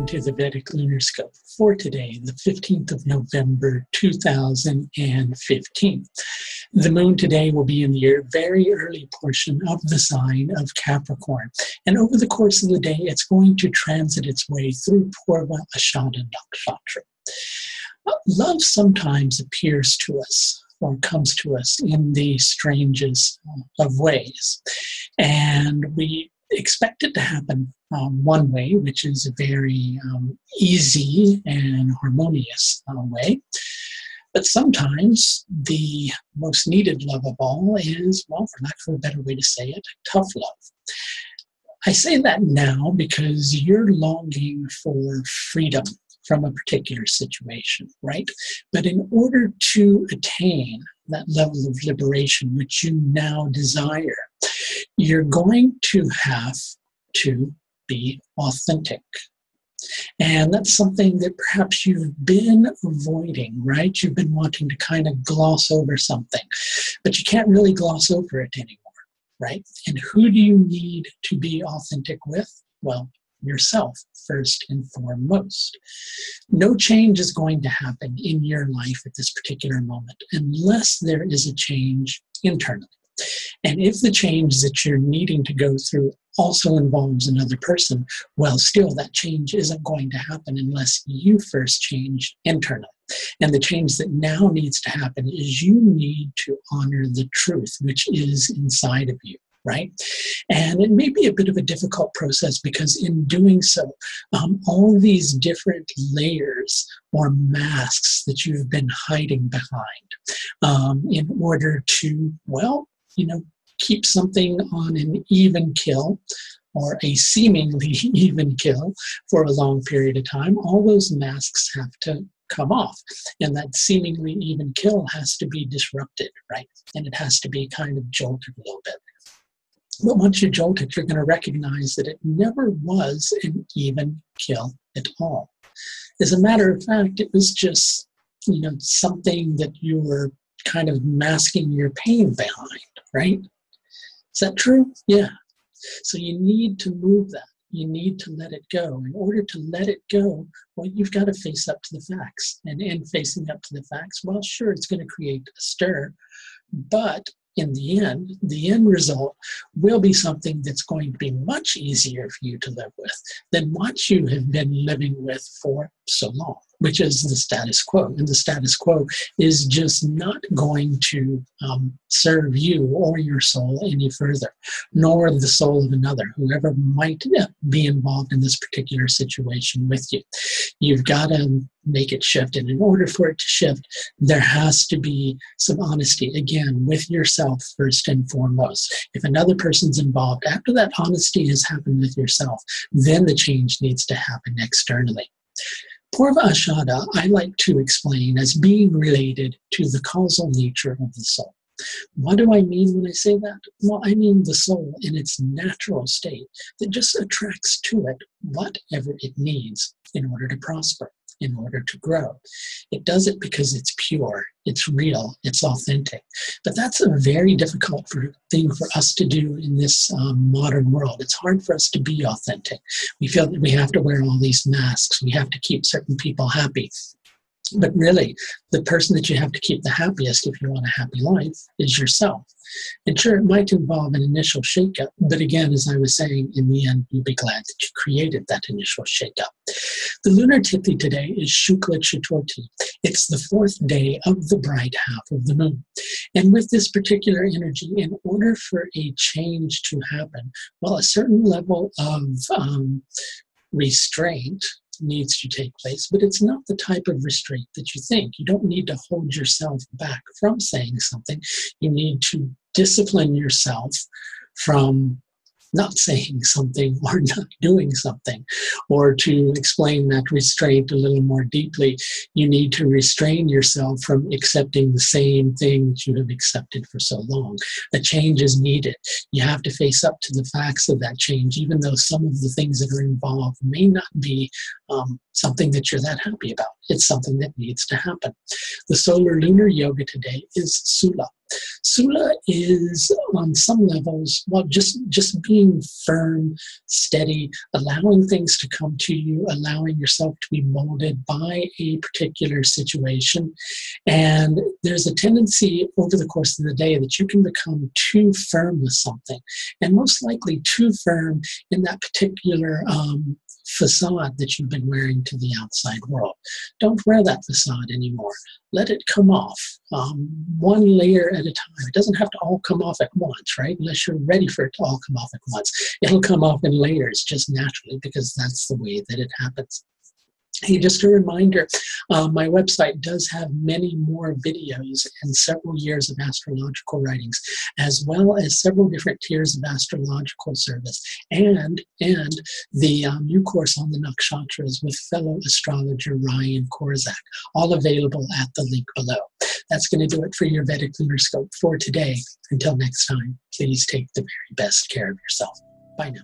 to the Vedic Lunar Scope for today, the 15th of November, 2015. The moon today will be in the very early portion of the sign of Capricorn. And over the course of the day, it's going to transit its way through Purva Ashadha nakshatra. Love sometimes appears to us or comes to us in the strangest of ways. And we expect it to happen one way, which is a very easy and harmonious way. But sometimes the most needed love of all is, well, for lack of a better way to say it, tough love. I say that now because you're longing for freedom from a particular situation, right? But in order to attain that level of liberation which you now desire, you're going to have to be authentic. And that's something that perhaps you've been avoiding, right? You've been wanting to kind of gloss over something, but you can't really gloss over it anymore, right? And who do you need to be authentic with? Well, yourself, first and foremost. No change is going to happen in your life at this particular moment unless there is a change internally. And if the change that you're needing to go through also involves another person, well, still that change isn't going to happen unless you first change internally. And the change that now needs to happen is you need to honor the truth which is inside of you, right? And it may be a bit of a difficult process because in doing so, all these different layers or masks that you've been hiding behind in order to, well, keep something on an even kill or a seemingly even kill for a long period of time, all those masks have to come off. And that seemingly even kill has to be disrupted, right? And it has to be kind of jolted a little bit. But once you jolt it, you're going to recognize that it never was an even kill at all. As a matter of fact, it was just, something that you were kind of masking your pain behind, right? Is that true? Yeah. So you need to move that. You need to let it go. In order to let it go, well, you've got to face up to the facts. And in facing up to the facts, well, sure, it's going to create a stir, but in the end result will be something that's going to be much easier for you to live with than what you have been living with for so long, which is the status quo. And the status quo is just not going to serve you or your soul any further, nor the soul of another, whoever might be involved in this particular situation with you. You've got to make it shift. And in order for it to shift, there has to be some honesty, again, with yourself first and foremost. If another person's involved, after that honesty has happened with yourself, then the change needs to happen externally. Purva Ashadha, I like to explain as being related to the causal nature of the soul. What do I mean when I say that? Well, I mean the soul in its natural state that just attracts to it whatever it needs in order to prosper, in order to grow. It does it because it's pure, it's real, it's authentic. But that's a very difficult thing for us to do in this modern world. It's hard for us to be authentic. We feel that we have to wear all these masks. We have to keep certain people happy. But really, the person that you have to keep the happiest if you want a happy life is yourself. And sure, it might involve an initial shakeup, but again, as I was saying, in the end, you'll be glad that you created that initial shakeup. The lunar tithi today is Shukla Chaturthi. It's the fourth day of the bright half of the moon. And with this particular energy, in order for a change to happen, well, a certain level of restraint needs to take place, but it's not the type of restraint that you think. You don't need to hold yourself back from saying something. You need to discipline yourself from not saying something or not doing something. Or to explain that restraint a little more deeply, you need to restrain yourself from accepting the same thing that you have accepted for so long. A change is needed. You have to face up to the facts of that change, even though some of the things that are involved may not be something that you're that happy about. It's something that needs to happen. The solar lunar yoga today is Sula. Sula is, on some levels, well, just being firm, steady, allowing things to come to you, allowing yourself to be molded by a particular situation. And there's a tendency over the course of the day that you can become too firm with something, and most likely too firm in that particular facade that you've been wearing to the outside world. Don't wear that facade anymore. Let it come off, one layer at a time. It doesn't have to all come off at once, right? Unless you're ready for it to all come off at once. It'll come off in layers just naturally, because that's the way that it happens. Hey, just a reminder, my website does have many more videos and several years of astrological writings, as well as several different tiers of astrological service, and the new course on the nakshatras with fellow astrologer Ryan Korzak, all available at the link below. That's going to do it for your Vedic Lunar Scope for today. Until next time, please take the very best care of yourself. Bye now.